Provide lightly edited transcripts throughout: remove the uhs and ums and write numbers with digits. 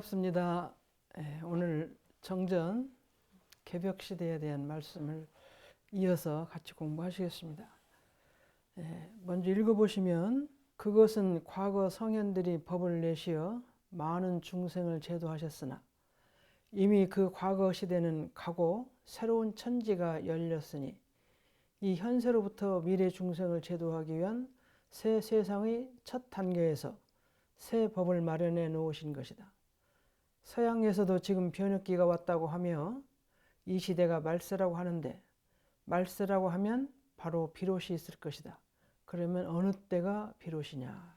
반갑습니다. 오늘 정전 개벽시대에 대한 말씀을 이어서 같이 공부하시겠습니다. 먼저 읽어보시면 그것은 과거 성현들이 법을 내시어 많은 중생을 제도하셨으나 이미 그 과거 시대는 가고 새로운 천지가 열렸으니 이 현세로부터 미래 중생을 제도하기 위한 새 세상의 첫 단계에서 새 법을 마련해 놓으신 것이다. 서양에서도 지금 변혁기가 왔다고 하며 이 시대가 말세라고 하는데 말세라고 하면 바로 비롯이 있을 것이다. 그러면 어느 때가 비롯이냐.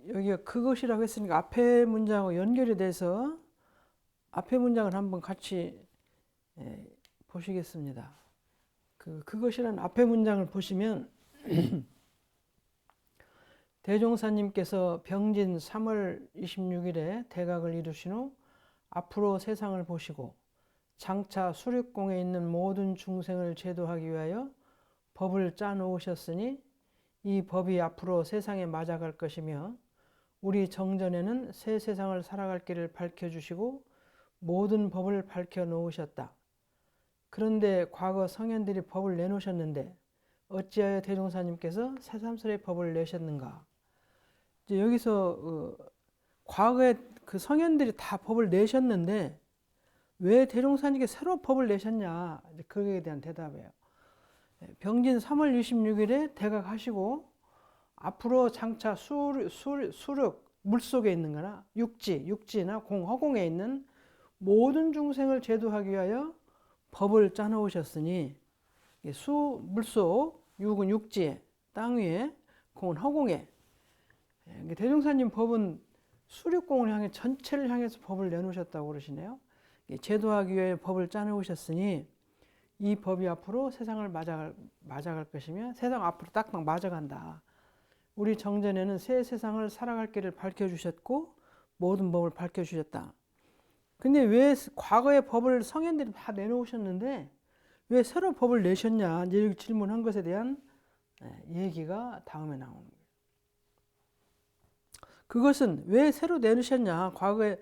여기가 그것이라고 했으니까 앞에 문장하고 연결이 돼서 앞에 문장을 한번 같이 보시겠습니다. 그것이라는 앞에 문장을 보시면 대종사님께서 병진 3월 26일에 대각을 이루신 후 앞으로 세상을 보시고 장차 수륙공에 있는 모든 중생을 제도하기 위하여 법을 짜 놓으셨으니 이 법이 앞으로 세상에 맞아갈 것이며 우리 정전에는 새 세상을 살아갈 길을 밝혀주시고 모든 법을 밝혀 놓으셨다. 그런데 과거 성현들이 법을 내놓으셨는데 어찌하여 대종사님께서 새삼스레 법을 내셨는가? 이제 여기서 과거에 그 성현들이 다 법을 내셨는데 왜 대종사님께 새로 법을 내셨냐? 이제 거기에 대한 대답이에요. 병진 3월 26일에 대각하시고 앞으로 장차 수륙 물속에 있는 거나 육지나 허공에 있는 모든 중생을 제도하기 위하여 법을 짜놓으셨으니 물속, 육은 육지에, 땅 위에, 공은 허공에. 대종사님 법은 수륙공을 향해 전체를 향해서 법을 내놓으셨다고 그러시네요. 제도하기 위해 법을 짜놓으셨으니 이 법이 앞으로 세상을 맞아갈 것이며 세상 앞으로 딱딱 맞아간다. 우리 정전에는 새 세상을 살아갈 길을 밝혀주셨고 모든 법을 밝혀주셨다. 근데 왜 과거의 법을 성현들이 다 내놓으셨는데 왜 새로 법을 내셨냐 이렇게 질문한 것에 대한 얘기가 다음에 나오는 거예요. 그것은 왜 새로 내놓으셨냐. 과거에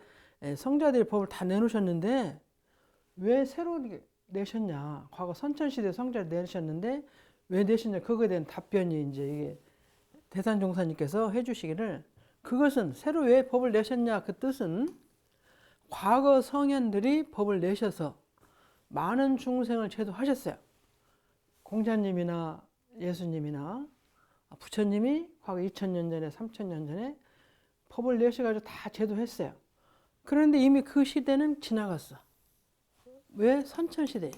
성자들이 법을 다 내놓으셨는데 왜 새로 내셨냐. 과거 선천시대 성자를 내셨는데 왜 내셨냐. 그거에 대한 답변이 이제 이게 대산종사님께서 해주시기를 그것은 새로 왜 법을 내셨냐. 그 뜻은 과거 성현들이 법을 내셔서 많은 중생을 제도하셨어요. 공자님이나 예수님이나 부처님이 과거 2000년 전에 3000년 전에 법을 내셔가지고 다 제도했어요. 그런데 이미 그 시대는 지나갔어. 왜? 선천시대예요.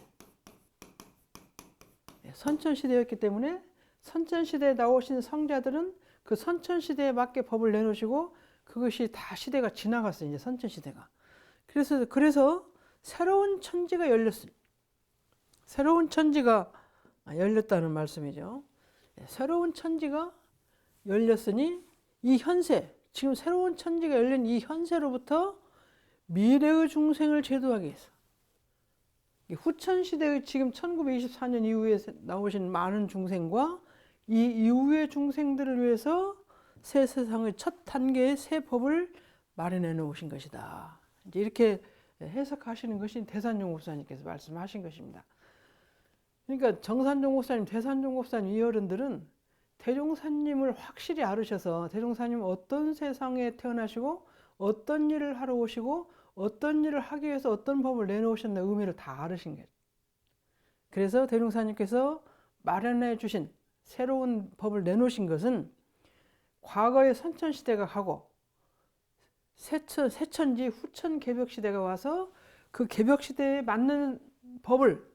선천시대였기 때문에 선천시대에 나오신 성자들은 그 선천시대에 맞게 법을 내놓으시고 그것이 다 시대가 지나갔어요. 이제 선천시대가. 그래서 새로운 천지가 열렸어요. 새로운 천지가 열렸다는 말씀이죠. 새로운 천지가 열렸으니 이 현세, 지금 새로운 천지가 열린 이 현세로부터 미래의 중생을 제도하기 위해서 후천시대의 지금 1924년 이후에 나오신 많은 중생과 이 이후의 중생들을 위해서 새 세상의 첫 단계의 새 법을 마련해 놓으신 것이다. 이제 이렇게 해석하시는 것이 대산종 목사님께서 말씀하신 것입니다. 그러니까 정산종 목사님, 대산종 목사님 이 어른들은 대종사님을 확실히 알으셔서 대종사님 어떤 세상에 태어나시고 어떤 일을 하러 오시고 어떤 일을 하기 위해서 어떤 법을 내놓으셨나 의미를 다 알으신 거예요. 그래서 대종사님께서 마련해 주신 새로운 법을 내놓으신 것은 과거의 선천시대가 가고 새천지 후천 개벽시대가 와서 그 개벽시대에 맞는 법을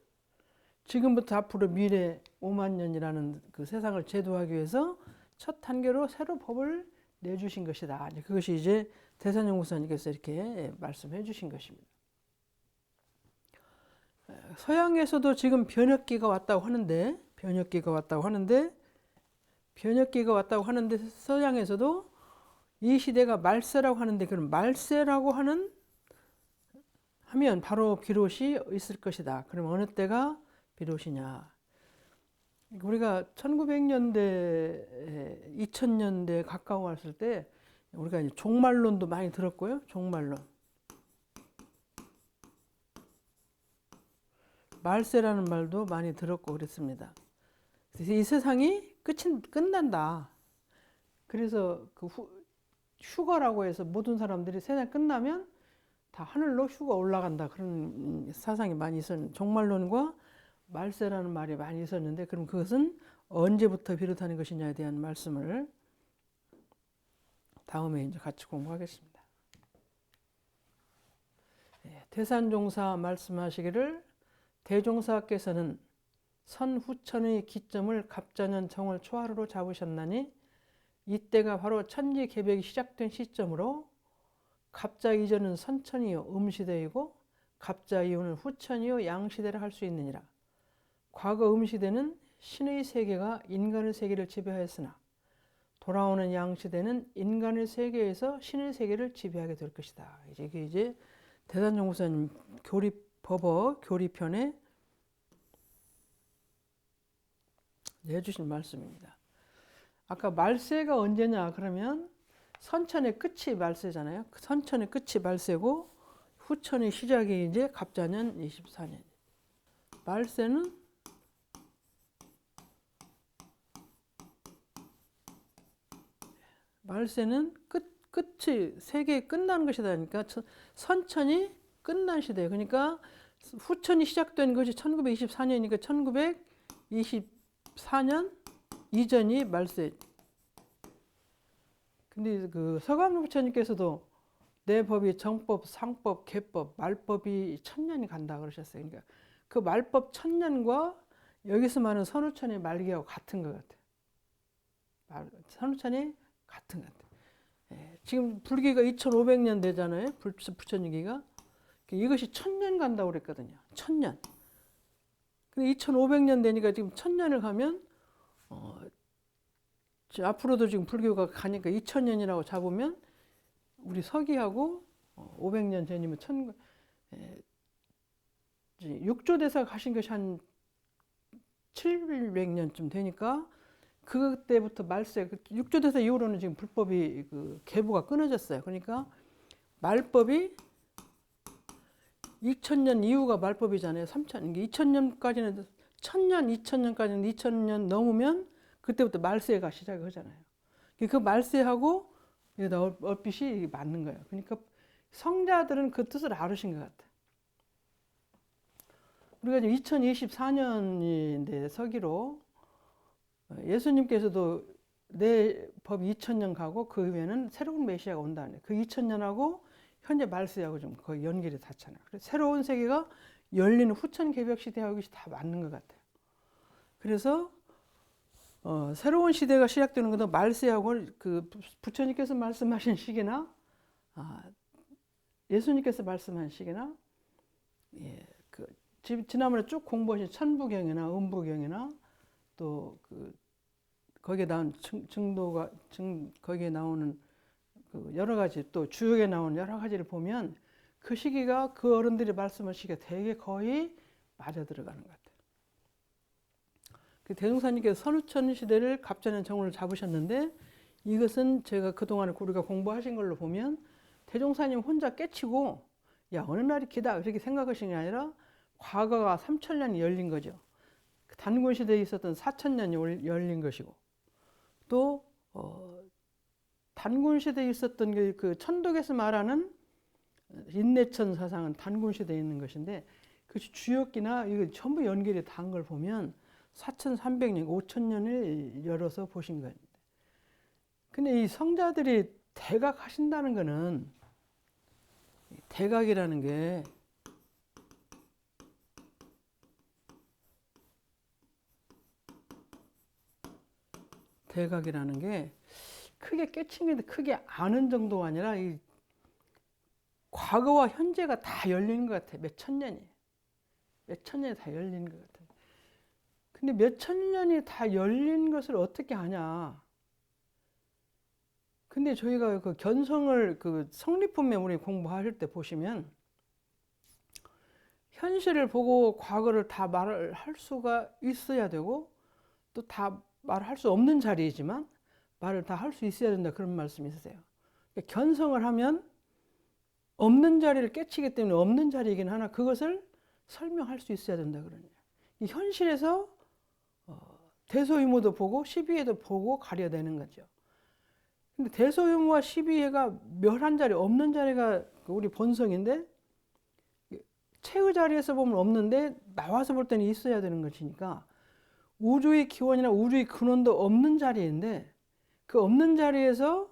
지금부터 앞으로 미래 5만 년이라는 그 세상을 제도하기 위해서 첫 단계로 새로 법을 내주신 것이다. 그것이 이제 대산종 목사님께서 이렇게 말씀해 주신 것입니다. 서양에서도 지금 변혁기가 왔다고 하는데 서양에서도 이 시대가 말세라고 하는데 그럼 말세라고 하면 바로 비롯이 있을 것이다. 그럼 어느 때가 비롯이냐. 우리가 1900년대, 2000년대 가까워 왔을 때 우리가 이제 종말론도 많이 들었고요. 종말론. 말세라는 말도 많이 들었고 그랬습니다. 그래서 이 세상이 끝난다. 그래서 그 휴거라고 해서 모든 사람들이 세상 끝나면 다 하늘로 휴거 올라간다. 그런 사상이 많이 있었는데, 종말론과 말세라는 말이 많이 있었는데, 그럼 그것은 언제부터 비롯하는 것이냐에 대한 말씀을 다음에 이제 같이 공부하겠습니다. 태산종사 말씀하시기를 대종사께서는 선후천의 기점을 갑자년 정월 초하루로 잡으셨나니 이때가 바로 천지개벽이 시작된 시점으로 갑자 이전은 선천이요 음시대이고 갑자 이후는 후천이요 양시대를 할 수 있느니라. 과거 음시대는 신의 세계가 인간의 세계를 지배하였으나 돌아오는 양시대는 인간의 세계에서 신의 세계를 지배하게 될 것이다. 이게 대산종사님 법어 교리편에 내주신 말씀입니다. 아까 말세가 언제냐 그러면 선천의 끝이 말세잖아요. 선천의 끝이 말세고 후천의 시작이 이제 갑자년 24년. 말세는 끝이 세계에 끝나는 것이다. 그러니까 선천이 끝난 시대. 그러니까 후천이 시작된 것이 1924년이니까 1924년 이전이 말세. 근데 그 서감 부처님께서도 내 법이 정법, 상법, 계법, 말법이 1000년이 간다 그러셨어요. 그러니까 그 말법 1000년과 여기서 말하는 선후천의 말기하고 같은 것 같아요. 선후천이 같은 것 같아요. 지금 불기가 2500년 되잖아요. 부처님기가. 이것이 1000년 간다고 그랬거든요. 1000년. 근데 2500년 되니까 지금 1000년을 가면 앞으로도 지금 불교가 가니까 2000년이라고 잡으면 우리 서기하고 500년 전이면 6조대사 가신 것이 한 700년쯤 되니까 그때부터 말세 6조대사 이후로는 지금 불법이 그 계보가 끊어졌어요. 그러니까 말법이 2000년 이후가 말법이잖아요. 2000년까지는 1000년, 2000년까지는 2000년 넘으면 그때부터 말세가 시작이 하잖아요. 그 말세하고 얼핏이 맞는 거예요. 그러니까 성자들은 그 뜻을 알으신 것 같아요. 우리가 지금 2024년인데 서기로 예수님께서도 내 법이 2000년 가고 그 후에는 새로운 메시아가 온다네. 그 2000년하고 현재 말세하고 좀 거의 연결이 닿잖아요. 그래서 새로운 세계가 열리는 후천 개벽 시대하고 다 맞는 것 같아요. 그래서 새로운 시대가 시작되는 것도 말세하고 그 부처님께서 말씀하신 시기나 예수님께서 말씀한 시기나 그 지난번에 쭉 공부하신 천부경이나 음부경이나 또 그 거기에 나온 거기에 나오는 그 여러 가지 또 주역에 나오는 여러 가지를 보면 그 시기가 그 어른들이 말씀한 시기가 되게 거의 맞아 들어가는 것 같아요. 그 대종사님께서 선후천 시대를 갑자년 정월을 잡으셨는데 이것은 제가 그동안에 우리가 공부하신 걸로 보면 대종사님 혼자 깨치고 야 어느 날이 기다 이렇게 생각하신 게 아니라 과거가 3000년이 열린 거죠. 단군 시대에 있었던 4000년이 열린 것이고 또 단군 시대에 있었던 그 천독에서 말하는 인내천 사상은 단군 시대에 있는 것인데 그 주역기나 이거 전부 연결이 단 걸 보면 4300년, 5000년을 열어서 보신 거예요. 근데 이 성자들이 대각하신다는 거는 대각이라는 게 크게 깨치는데 크게 아는 정도가 아니라 이 과거와 현재가 다 열리는 것 같아요. 몇천 년이 다 열리는 것 같아요. 근데 몇천 년이 다 열린 것을 어떻게 하냐? 근데 저희가 그 견성을 그 성리품에 우리 공부하실 때 보시면 현실을 보고 과거를 다 말을 할 수가 있어야 되고 또 다 말할 수 없는 자리이지만 말을 다 할 수 있어야 된다 그런 말씀이 있으세요. 견성을 하면 없는 자리를 깨치기 때문에 없는 자리이긴 하나 그것을 설명할 수 있어야 된다 그러냐. 이 현실에서 대소유무도 보고 시비해도 보고 가려되는 거죠. 근데 대소유무와 시비해가 멸한 자리, 없는 자리가 우리 본성인데 체의 자리에서 보면 없는데 나와서 볼 때는 있어야 되는 것이니까 우주의 기원이나 우주의 근원도 없는 자리인데 그 없는 자리에서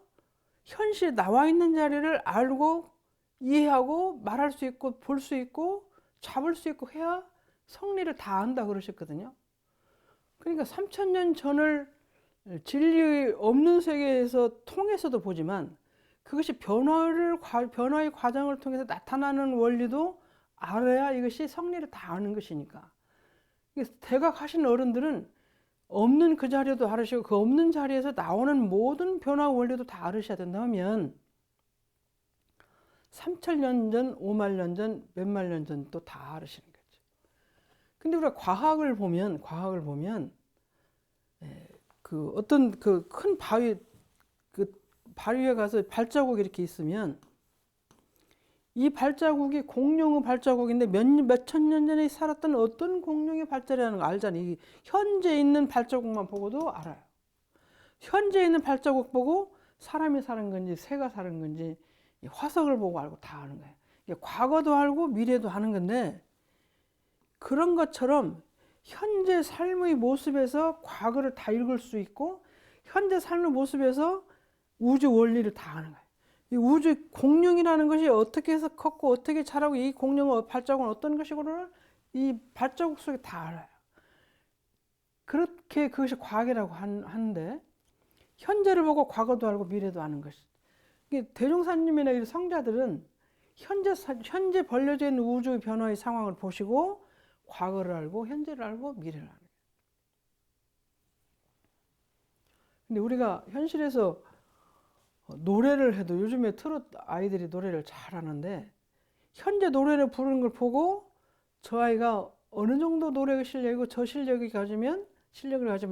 현실에 나와 있는 자리를 알고 이해하고 말할 수 있고 볼 수 있고 잡을 수 있고 해야 성리를 다 안다 그러셨거든요. 그러니까 3000년 전을 진리 없는 세계에서 통해서도 보지만 그것이 변화의 과정을 통해서 나타나는 원리도 알아야 이것이 성리를 다 아는 것이니까. 대각하신 어른들은 없는 그 자리도 알으시고 그 없는 자리에서 나오는 모든 변화 원리도 다 알으셔야 된다면 3000년 전, 5만 년 전, 몇만 년 전 또 다 알으시는 거죠. 근데 우리가 과학을 보면 그 어떤 그 큰 바위 그 바위에 가서 발자국이 이렇게 있으면 이 발자국이 공룡의 발자국인데 몇천 년 전에 살았던 어떤 공룡의 발자국이라는 걸 알잖아요. 이 현재 있는 발자국만 보고도 알아요. 현재 있는 발자국 보고 사람이 사는 건지 새가 사는 건지 화석을 보고 알고 다 아는 거예요. 과거도 알고 미래도 아는 건데 그런 것처럼 현재 삶의 모습에서 과거를 다 읽을 수 있고 현재 삶의 모습에서 우주 원리를 다 아는 거예요. 이 우주 공룡이라는 것이 어떻게 해서 컸고 어떻게 자라고 이 공룡의 발자국은 어떤 것이고를 이 발자국 속에 다 알아요. 그렇게 그것이 과학이라고 하는데 현재를 보고 과거도 알고 미래도 아는 것이. 대종사님이나 이 성자들은 현재 벌려져 있는 우주의 변화의 상황을 보시고 과거를 알고 현재를 알고 미래를 아는 거예요. 근데 우리가 현실에서 노래를 해도 요즘에 트롯 아이들이 노래를 잘하는데 현재 노래를 부르는 걸 보고 저 아이가 어느 정도 노래의 실력이고 저 실력을 가지면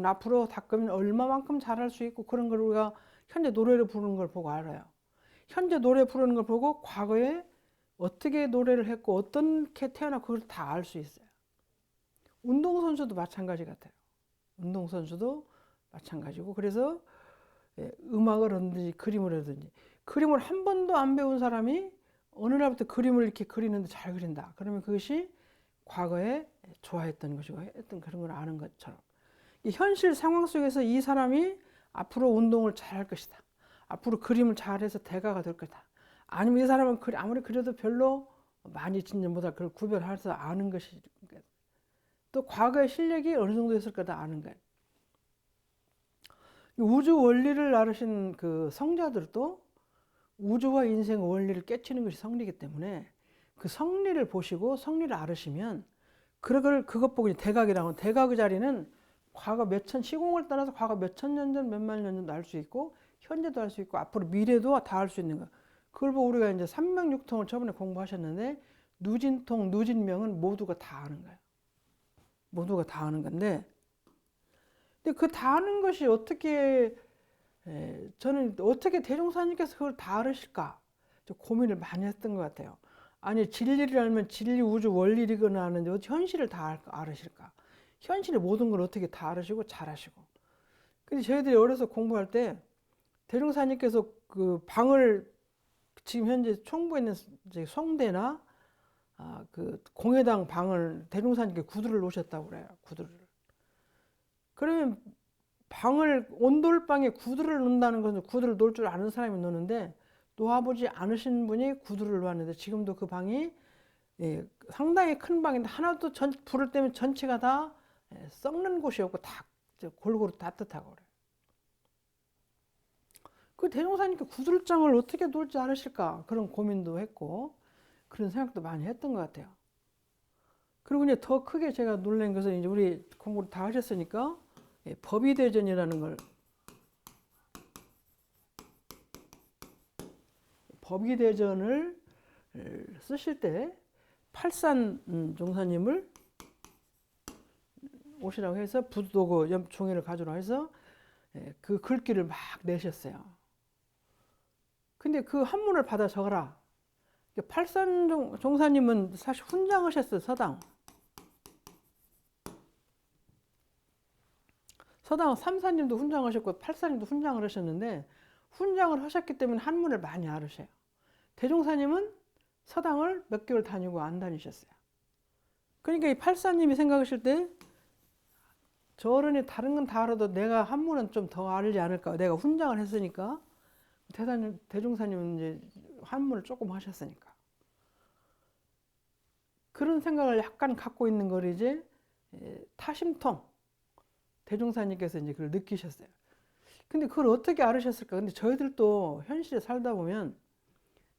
앞으로 닦으면 얼마만큼 잘할 수 있고 그런 걸 우리가 현재 노래를 부르는 걸 보고 알아요. 현재 노래 부르는 걸 보고 과거에 어떻게 노래를 했고 어떻게 태어나고 그걸 다 알 수 있어요. 운동선수도 마찬가지 같아요. 운동선수도 마찬가지고 그래서 음악을 하든지 그림을 하든지 그림을 한 번도 안 배운 사람이 어느 날부터 그림을 이렇게 그리는데 잘 그린다. 그러면 그것이 과거에 좋아했던 것이고 했던 그런 걸 아는 것처럼 현실 상황 속에서 이 사람이 앞으로 운동을 잘할 것이다. 앞으로 그림을 잘해서 대가가 될 거다. 아니면 이 사람은 아무리 그려도 별로 많이 진지 못할 그걸 구별해서 아는 것이 또 과거의 실력이 어느 정도 있을 거다 아는 거예요. 우주 원리를 알으신 그 성자들도 우주와 인생의 원리를 깨치는 것이 성리이기 때문에 그 성리를 보시고 성리를 알으시면 그것 보고 대각이라고 대각의 자리는 과거 몇천 시공을 떠나서 과거 몇천 년 전, 몇만 년 전도 알 수 있고 현재도 알 수 있고 앞으로 미래도 다 알 수 있는 거. 그걸 보고 우리가 이제 삼명육통을 저번에 공부하셨는데 누진통, 누진명은 모두가 다 아는 거예요. 모두가 다 아는 건데 근데 그 다 아는 것이 어떻게 저는 어떻게 대종사님께서 그걸 다 알으실까 좀 고민을 많이 했던 것 같아요. 아니 진리를 알면 진리 우주 원리이거나 하는데 어떻게 현실을 다 알으실까? 현실의 모든 걸 어떻게 다 알으시고 잘하시고. 근데 저희들이 어려서 공부할 때 대종사님께서 그 방을 지금 현재 총부에 있는 성대나 그 공회당 방을 대종사님께 구두를 놓으셨다고 그래요. 구두를. 그러면 방을 온돌방에 구두를 놓는다는 것은 구두를 놓을 줄 아는 사람이 놓는데 놓아보지 않으신 분이 구두를 놓았는데 지금도 그 방이 상당히 큰 방인데 하나도 불을 때문에 전체가 다 썩는 곳이 없고 다 골고루 따뜻하고 그래요. 그 대종사님께 구들장을 어떻게 놓을지 않으실까 그런 고민도 했고 그런 생각도 많이 했던 것 같아요. 그리고 이제 더 크게 제가 놀란 것은 이제 우리 공부를 다 하셨으니까 법의대전이라는 걸 법의대전을 쓰실 때 팔산 종사님을 오시라고 해서 붓도구 종이를 가져라 해서 그 글귀를 막 내셨어요. 근데 그 한문을 받아 적어라. 팔산 종사님은 사실 훈장하셨어요. 서당 삼사님도 훈장하셨고 팔사님도 훈장을 하셨는데 훈장을 하셨기 때문에 한문을 많이 알으셔요. 대종사님은 서당을 몇 개월 다니고 안 다니셨어요. 그러니까 이 팔사님이 생각하실 때 저런이 다른 건 다 알아도 내가 한문은 좀 더 알지 않을까. 내가 훈장을 했으니까. 대종사님은 이제 한문을 조금 하셨으니까. 그런 생각을 약간 갖고 있는 걸 이제 타심통 대종사님께서 이제 그걸 느끼셨어요. 근데 그걸 어떻게 알으셨을까? 근데 저희들도 현실에 살다 보면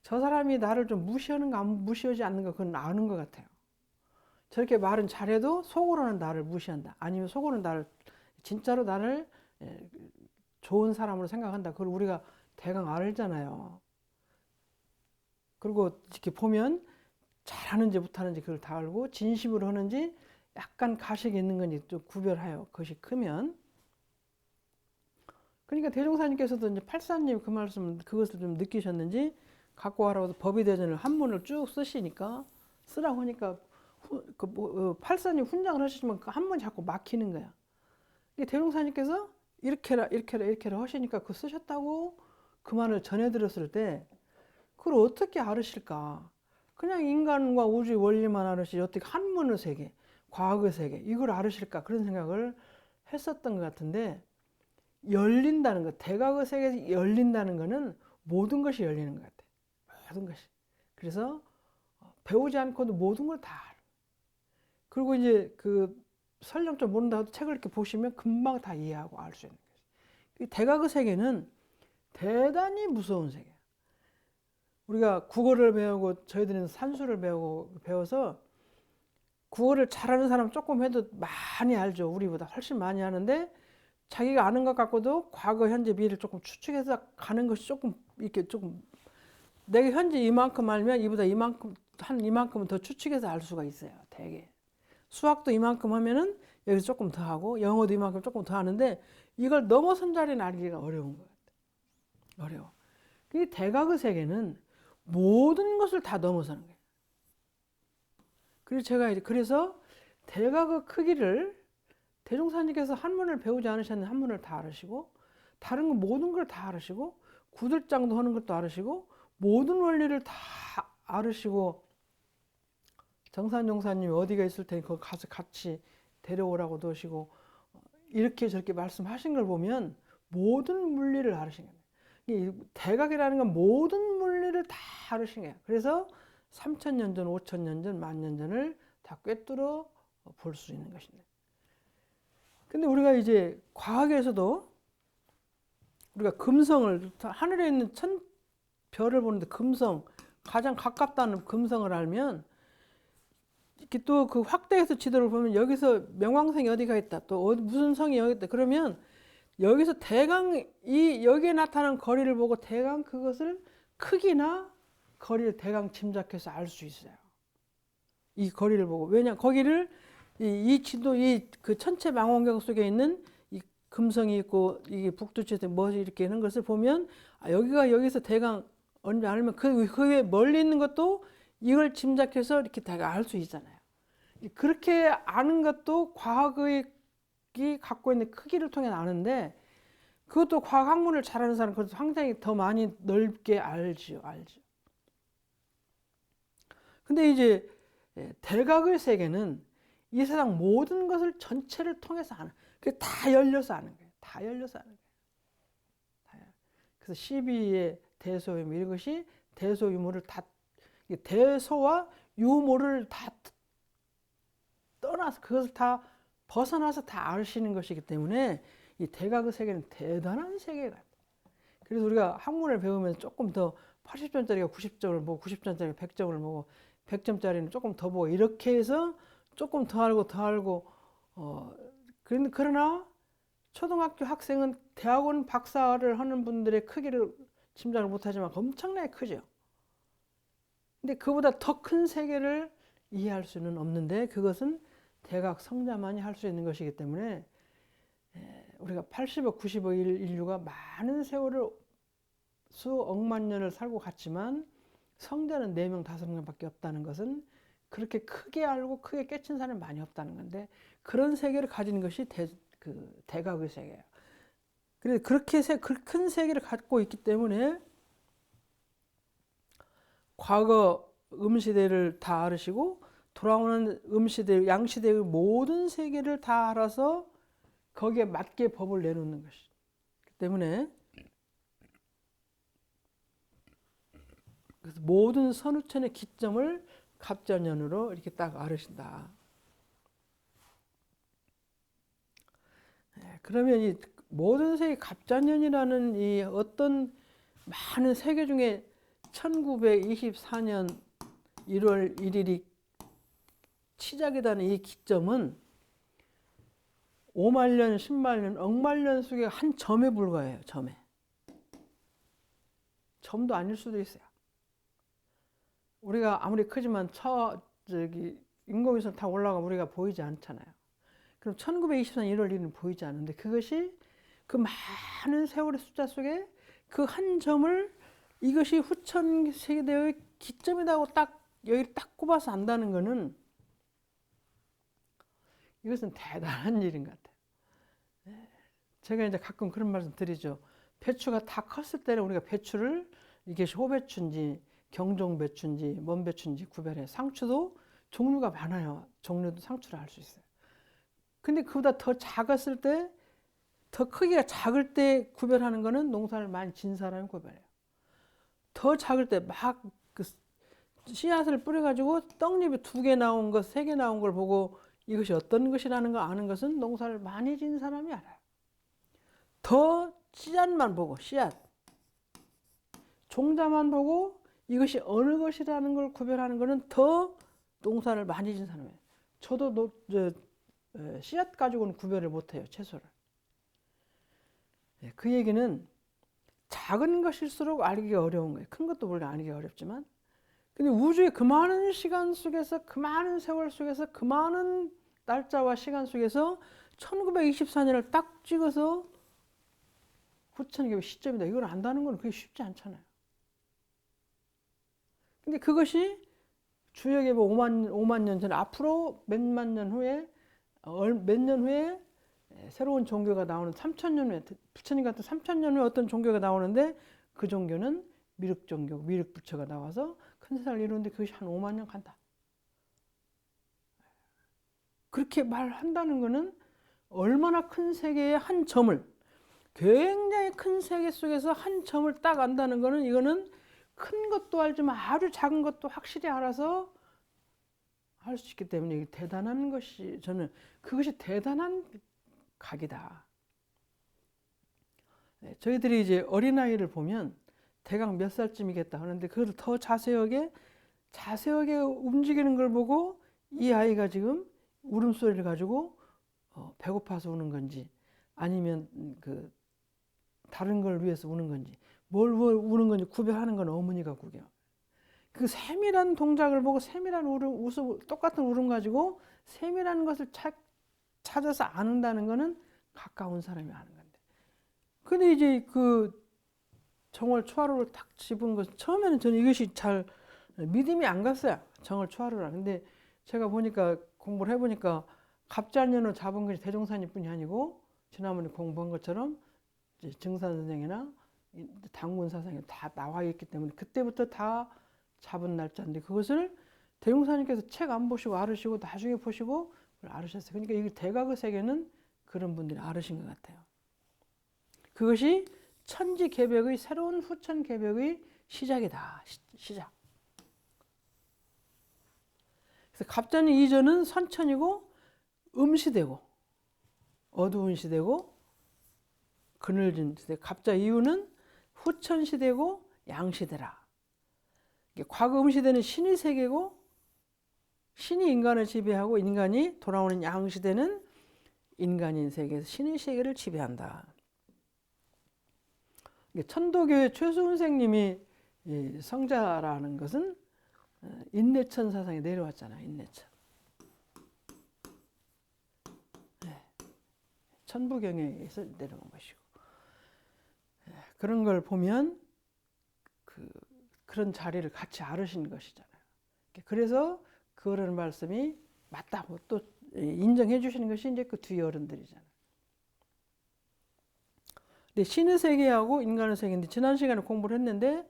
저 사람이 나를 좀 무시하는가 무시하지 않는가 그건 아는 것 같아요. 저렇게 말은 잘해도 속으로는 나를 무시한다. 아니면 속으로는 나를 진짜로 나를 좋은 사람으로 생각한다. 그걸 우리가 대강 알잖아요. 그리고 이렇게 보면 잘하는지 못하는지 그걸 다 알고 진심으로 하는지 약간 가식이 있는 건지 좀 구별해요. 그것이 크면. 그러니까 대종사님께서도 이제 팔사님 그 말씀 그것을 좀 느끼셨는지 갖고 와라고 법의대전을 한문을 쭉 쓰시니까 쓰라고 하니까 팔사님 훈장을 하시지만 그 한문이 자꾸 막히는 거야. 대종사님께서 이렇게 해라 하시니까 그 쓰셨다고 그 말을 전해들었을 때 그걸 어떻게 알으실까? 그냥 인간과 우주의 원리만 알으시지 어떻게 한문의 세계, 과학의 세계 이걸 알으실까? 그런 생각을 했었던 것 같은데 열린다는 것, 대각의 세계에서 열린다는 것은 모든 것이 열리는 것 같아요. 모든 것이. 그래서 배우지 않고도 모든 걸 다 알아. 그리고 이제 그 설령 좀 모른다 해도 책을 이렇게 보시면 금방 다 이해하고 알 수 있는 거죠. 대각의 세계는 대단히 무서운 세계예요. 우리가 국어를 배우고 저희들은 산수를 배워서 국어를 잘하는 사람 조금 해도 많이 알죠. 우리보다 훨씬 많이 하는데 자기가 아는 것 같고도 과거, 현재, 미래를 조금 추측해서 가는 것이 조금 이렇게 조금 내가 현재 이만큼 알면 이보다 이만큼은 더 추측해서 알 수가 있어요. 되게. 수학도 이만큼 하면은 여기서 조금 더 하고 영어도 이만큼 조금 더 하는데 이걸 넘어선 자리는 알기가 어려운 것 같아요. 어려워. 이 대각의 세계는 모든 것을 다 넘어서는 거예요. 그래서 대각의 크기를 대종사님께서 한문을 배우지 않으셨는데 한문을 다 알으시고 다른 거 모든 걸 다 알으시고 구들장도 하는 것도 알으시고 모든 원리를 다 알으시고 정산종사님이 어디가 있을 테니 거기 가서 같이 데려오라고도 하시고 이렇게 저렇게 말씀하신 걸 보면 모든 물리를 알으신 거예요. 대각이라는 건 모든 물리를 다 알으신 거예요. 그래서 3000년 전, 5000년 전, 10,000년 전을 다 꿰뚫어 볼 수 있는 것입니다. 근데 우리가 이제 과학에서도 우리가 금성을 하늘에 있는 별을 보는데 금성 가장 가깝다는 금성을 알면 이렇게 또 그 확대해서 지도를 보면 여기서 명왕성이 어디가 있다 또 무슨 성이 여기 있다 그러면 여기서 대강 여기에 나타난 거리를 보고 대강 그것을 크기나 거리를 대강 짐작해서 알 수 있어요. 이 거리를 보고 왜냐 거기를 이 지도 그 전체 망원경 속에 있는 이 금성이 있고 이게 북두칠성 뭐 이렇게 하는 것을 보면 여기가 여기서 대강 언제 알면 그 외에 멀리 있는 것도 이걸 짐작해서 이렇게 다 알 수 있잖아요. 그렇게 아는 것도 과학이 갖고 있는 크기를 통해 아는데 그것도 과학 학문을 잘하는 사람 그것도 상당히 더 많이 넓게 알죠. 근데 이제 대각의 세계는 이 세상 모든 것을 전체를 통해서 아는 그게 다 열려서 아는 거예요. 다 열려서 아는 거예요. 그래서 12의 대소유무 이것이 대소유무를 다 대소와 유무를 다 떠나서 그것을 다 벗어나서 다 아시는 것이기 때문에 이 대각의 세계는 대단한 세계가 그래서 우리가 학문을 배우면 조금 더 80점짜리가 90점을 보고 90점짜리가 100점을 보고 100점짜리는 조금 더 보고 이렇게 해서 조금 더 알고 그러나 초등학교 학생은 대학원 박사를 하는 분들의 크기를 짐작을 못하지만 엄청나게 크죠. 근데 그보다 더 큰 세계를 이해할 수는 없는데 그것은 대각 성자만이 할 수 있는 것이기 때문에 우리가 80억, 90억 인류가 많은 세월을 수억만 년을 살고 갔지만 성자는 4명, 5명밖에 없다는 것은 그렇게 크게 알고 크게 깨친 사람이 많이 없다는 건데, 그런 세계를 가진 것이 대각의 세계예요. 그래서 그렇게 큰 세계를 갖고 있기 때문에 과거 음시대를 다 알으시고 돌아오는 음시대, 양시대의 모든 세계를 다 알아서 거기에 맞게 법을 내놓는 것이. 그 때문에 그래서 모든 선우천의 기점을 갑자년으로 이렇게 딱 알으신다. 그러면 이 모든 세계 갑자년이라는 이 어떤 많은 세계 중에 1924년 1월 1일이 시작이라는 이 기점은 5만 년, 10만 년, 억만 년 속의 한 점에 불과해요. 점에. 점도 아닐 수도 있어요. 우리가 아무리 크지만 인공위성 다 올라가면 우리가 보이지 않잖아요. 그럼 1924년 1월 1일은 보이지 않는데, 그것이 그 많은 세월의 숫자 속에 그 한 점을 이것이 후천 세계대의 기점이라고 딱 여기를 딱 꼽아서 안다는 것은 이것은 대단한 일인 것 같아요. 제가 이제 가끔 그런 말씀 드리죠. 배추가 다 컸을 때는 우리가 배추를 이것이 호배추인지 경종 배추인지 먼 배추인지 구별해. 상추도 종류가 많아요. 종류도 상추를 알 수 있어요. 근데 그보다 더 작았을 때, 더 크기가 작을 때 구별하는 거는 농사를 많이 진 사람이 구별해요. 더 작을 때 막 그 씨앗을 뿌려가지고 떡잎이 2개 나온 것, 3개 나온 걸 보고 이것이 어떤 것이라는 걸 아는 것은 농사를 많이 진 사람이 알아요. 더 씨앗만 보고, 씨앗, 종자만 보고 이것이 어느 것이라는 걸 구별하는 것은 더 농사를 많이 진 사람이에요. 저도 씨앗 가지고는 구별을 못해요, 채소를. 그 얘기는 작은 것일수록 알기가 어려운 거예요. 큰 것도 물론 알기가 어렵지만. 근데 우주의 그 많은 시간 속에서, 그 많은 세월 속에서, 그 많은 날짜와 시간 속에서 1924년을 딱 찍어서 후천의 시점이다, 이걸 안다는 건 그게 쉽지 않잖아요. 근데 그것이 주역의 5만 년 전, 앞으로 몇만 년 후에, 몇 년 후에 새로운 종교가 나오는 3,000년 후에, 부처님 같은 3,000년 후에 어떤 종교가 나오는데, 그 종교는 미륵 종교, 미륵 부처가 나와서 큰 세상을 이루는데 그것이 한 5만 년 간다. 그렇게 말한다는 것은 얼마나 큰 세계의 한 점을, 굉장히 큰 세계 속에서 한 점을 딱 안다는 것은, 이거는 큰 것도 알지만 아주 작은 것도 확실히 알아서 할 수 있기 때문에 이게 대단한 것이, 저는 그것이 대단한 각이다. 저희들이 이제 어린아이를 보면 대강 몇 살쯤이겠다 하는데, 그걸 더 자세하게 움직이는 걸 보고 이 아이가 지금 울음소리를 가지고 배고파서 우는 건지, 아니면 다른 걸 위해서 우는 건지, 뭘 우는 건지 구별하는 건 어머니가 구겨. 그 세밀한 동작을 보고 세밀한 똑같은 울음 가지고 세밀한 것을 찾아서 아는다는 것은 가까운 사람이 아는 건데. 근데 이제 정월 초하루를 탁 집은 것, 처음에는 저는 이것이 잘 믿음이 안 갔어요. 정월 초하루라. 근데 제가 보니까, 공부를 해보니까 갑자년으로 잡은 것이 대종사님 뿐이 아니고, 지난번에 공부한 것처럼 증산 선생이나 당군 사상이 다 나와 있기 때문에 그때부터 다 잡은 날짜인데, 그것을 대종사님께서 책 안 보시고 알으시고 나중에 보시고 알으셨어요. 그러니까 이 대각의 세계는 그런 분들이 알으신 것 같아요. 그것이 천지 개벽의, 새로운 후천 개벽의 시작이다. 시작. 그래서 갑자년 이전은 선천이고 음시되고 어두운 시대고 그늘진 시대. 갑자 이후는 후천 시대고 양시대라. 과거 음시대는 신의 세계고, 신이 인간을 지배하고 인간이 돌아오는 양시대는 인간인 세계에서 신의 세계를 지배한다. 천도교의 최수훈생님이 성자라는 것은 인내천 사상에 내려왔잖아요. 인내천. 천부경에서 내려온 것이고, 그런 걸 보면 그런 자리를 같이 앓으신 것이잖아요. 그래서 그런 말씀이 맞다고 또 인정해 주시는 것이 이제 그 뒤 어른들이잖아요. 근데 신의 세계하고 인간의 세계인데 지난 시간에 공부를 했는데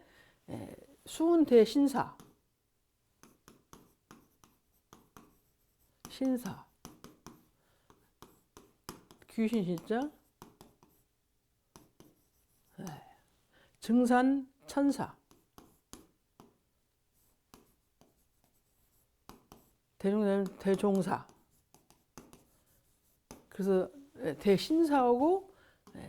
수은 대신사, 신사, 귀신 신자, 증산 천사, 대종사. 그래서 대신사하고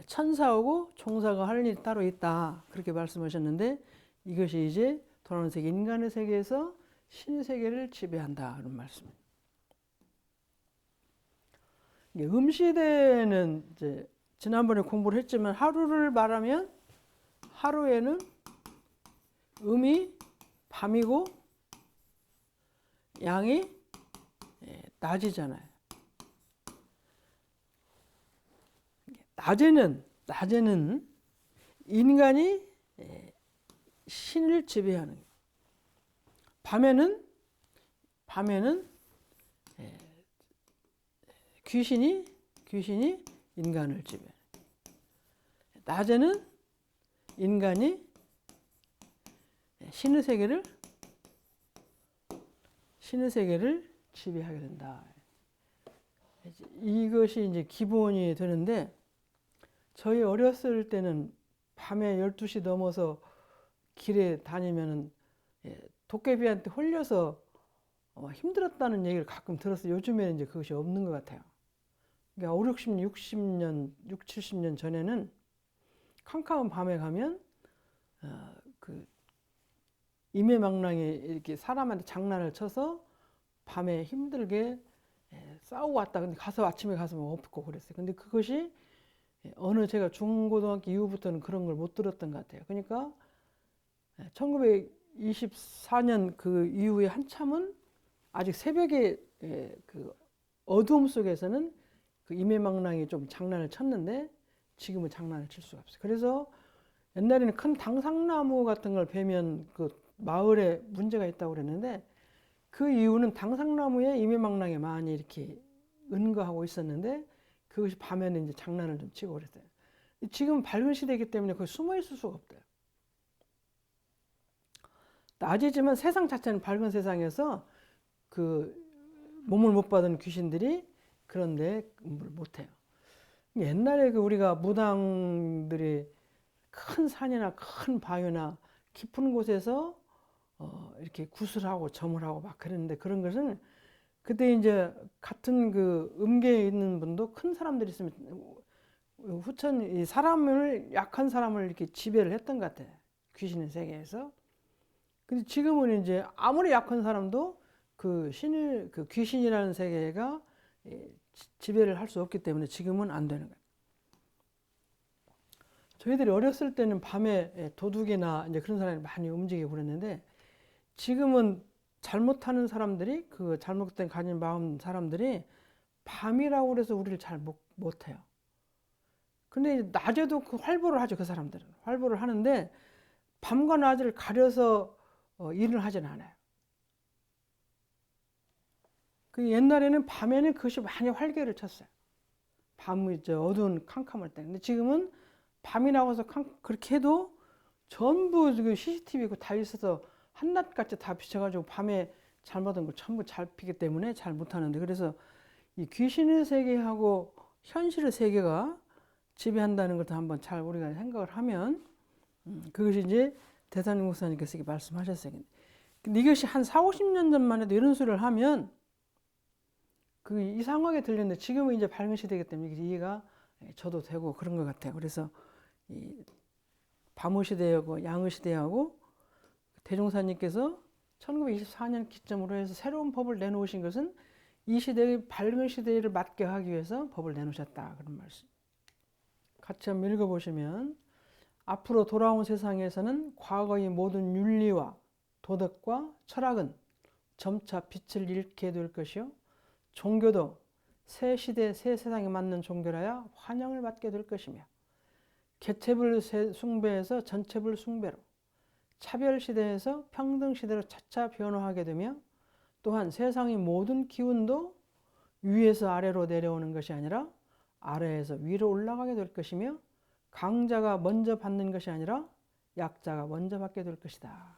천사하고 종사가 할 일이 따로 있다. 그렇게 말씀하셨는데 이것이 이제 돌아오는 세계, 인간의 세계에서 신의 세계를 지배한다. 그런 말씀입니다. 음시대는 이제 지난번에 공부를 했지만 하루를 말하면 하루에는 음이 밤이고 양이 낮이잖아요. 낮에는 인간이 신을 지배하는 거예요. 밤에는 귀신이 인간을 지배해요. 낮에는 인간이 신의 세계를 지배하게 된다. 이것이 이제 기본이 되는데 저희 어렸을 때는 밤에 12시 넘어서 길에 다니면은 도깨비한테 홀려서 힘들었다는 얘기를 가끔 들었어요. 요즘에는 이제 그것이 없는 것 같아요. 그러니까 5, 60년, 70년 전에는 캄캄한 밤에 가면 그 임해망랑이 이렇게 사람한테 장난을 쳐서 밤에 힘들게 싸우고 왔다. 근데 아침에 가서 뭐 없고 그랬어요. 근데 그것이 어느 제가 중고등학교 이후부터는 그런 걸 못 들었던 것 같아요. 그러니까 1924년 그 이후에 한참은 아직 새벽에 그 어두움 속에서는 그 임해망랑이 좀 장난을 쳤는데 지금은 장난을 칠 수가 없어요. 그래서 옛날에는 큰 당상나무 같은 걸 베면 그 마을에 문제가 있다고 그랬는데 그 이유는 당상나무에 임해망랑이 많이 이렇게 은거하고 있었는데 그것이 밤에는 이제 장난을 좀 치고 그랬어요. 지금 밝은 시대이기 때문에 거기 숨어 있을 수가 없대요. 낮이지만 세상 자체는 밝은 세상에서 그 몸을 못 받은 귀신들이 그런데 못해요. 옛날에 그 우리가 무당들이 큰 산이나 큰 바위나 깊은 곳에서 이렇게 구슬하고 점을 하고 막 그랬는데 그런 것은 그때 이제 같은 그 음계에 있는 분도 큰 사람들이 있으면 후천 이 사람을 약한 사람을 이렇게 지배를 했던 것 같아. 귀신의 세계에서. 근데 지금은 이제 아무리 약한 사람도 그 귀신이라는 세계가 지배를 할 수 없기 때문에 지금은 안 되는 거예요. 저희들이 어렸을 때는 밤에 도둑이나 이제 그런 사람이 많이 움직이고 그랬는데 지금은 잘못하는 사람들이 그 잘못된 가진 마음 사람들이 밤이라고 그래서 우리를 잘 못해요. 근데 낮에도 그 활보를 하죠. 그 사람들은 활보를 하는데 밤과 낮을 가려서 일을 하진 않아요. 그 옛날에는 밤에는 그것이 많이 활개를 쳤어요. 밤이 어두운 캄캄할 때. 근데 지금은 밤이 나와서 그렇게 해도 전부 그 CCTV고 다 있어서 한낮같이 다 비춰가지고 밤에 잘못한 걸 전부 잡히기 때문에 잘 못하는데 그래서 이 귀신의 세계하고 현실의 세계가 지배한다는 것도 한번 잘 우리가 생각을 하면 그것이 이제 대단히 목사님께서 이렇게 말씀하셨어요. 근데 이것이 한 4, 50년 전만 해도 이런 소리를 하면 그 이상하게 들렸는데 지금은 이제 밝은 시대이기 때문에 이해가 저도 되고 그런 것 같아요. 그래서 이 밤의 시대하고 양의 시대하고 대종사님께서 1924년 기점으로 해서 새로운 법을 내놓으신 것은 이 시대의 밝은 시대를 맞게 하기 위해서 법을 내놓으셨다. 그런 말씀. 같이 한번 읽어보시면 앞으로 돌아온 세상에서는 과거의 모든 윤리와 도덕과 철학은 점차 빛을 잃게 될 것이요. 종교도 새 시대 새 세상에 맞는 종교라야 환영을 받게 될 것이며 개체불 숭배에서 전체불 숭배로 차별 시대에서 평등 시대로 차차 변화하게 되며 또한 세상의 모든 기운도 위에서 아래로 내려오는 것이 아니라 아래에서 위로 올라가게 될 것이며 강자가 먼저 받는 것이 아니라 약자가 먼저 받게 될 것이다.